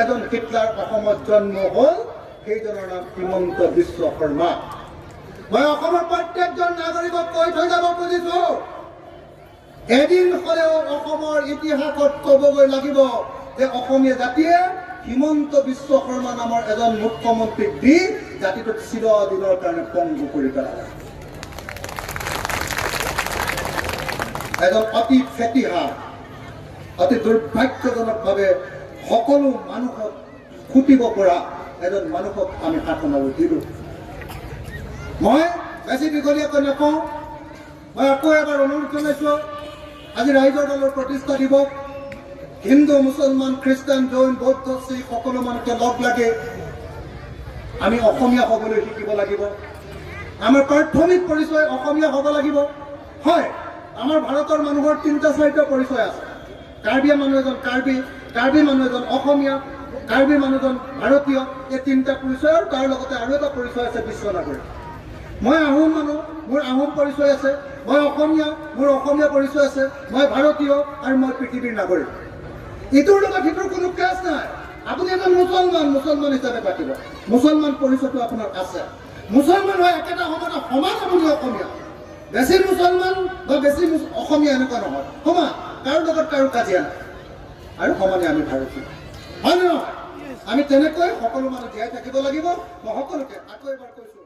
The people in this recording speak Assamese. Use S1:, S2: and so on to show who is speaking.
S1: এজন হিটলাৰ অসমত জন্ম হ'ল, সেইজনৰ নাম হিমন্ত বিশ্ব শৰ্মা। মই অসমৰ প্ৰত্যেকজন নাগৰিকক কৈ থৈ যাব খুজিছো, এদিন হ'লেও অসমৰ ইতিহাসত ক'বগৈ লাগিব যে অসমীয়া জাতিয়ে হিমন্ত বিশ্ব শৰ্মা নামৰ এজন মুখ্যমন্ত্ৰীক দি জাতিটোক চিৰদিনৰ কাৰণে পংগু কৰি পেলালে। এজন অতি ফেটিহা, অতি দুৰ্ভাগ্যজনকভাৱে সকলো মানুহক খুটিব পৰা এজন মানুহক আমি শাসনলৈ দিলোঁ। মই বেছি দীঘলীয়াকৈ নকওঁ, মই আকৌ এবাৰ অনুৰোধ জনাইছোঁ, আজি ৰাইজৰ দলৰ প্ৰতিষ্ঠা দিৱস, হিন্দু, মুছলমান, খ্ৰীষ্টান, জৈন, বৌদ্ধ, শিখ সকলো মানুহকে লগ লাগে আমি অসমীয়া হ'বলৈ শিকিব লাগিব। আমাৰ প্ৰাথমিক পৰিচয় অসমীয়া হ'ব লাগিব। হয়, আমাৰ ভাৰতৰ মানুহৰ ৩-৪টা পৰিচয় আছে। কাৰ্বি মানুহ এজন কাৰ্বি মানুহ এজন অসমীয়া, কাৰ্বি মানুহজন ভাৰতীয়, এই 3টা পৰিচয়, আৰু তাৰ লগতে আৰু এটা পৰিচয় আছে বিশ্ব নাগৰিক। মই আহোম মানুহ, মোৰ আহোম পৰিচয় আছে। মই অসমীয়া, মোৰ অসমীয়া পৰিচয় আছে। মই ভাৰতীয় আৰু মই পৃথিৱীৰ নাগৰিক। ইটোৰ লগত সিটোৰ কোনো ক্লাছ নাই। আপুনি এজন মুছলমান হিচাপে পাতিব, মুছলমান পৰিচয়টো আপোনাৰ আছে। মুছলমান হয় একেটা সময়তে সমান আপুনি অসমীয়া। বেছি মুছলমান বা বেছি অসমীয়া এনেকুৱা নহয়, সমান, কাৰো লগত কাৰো কাজিয়া নাই, আৰু সমানে আমি ভাৰতীয়, হয় নে নহয়? আমি তেনেকৈ সকলো মানুহ জীয়াই থাকিব লাগিব। মই সকলোকে আকৌ এবাৰ কৈছোঁ।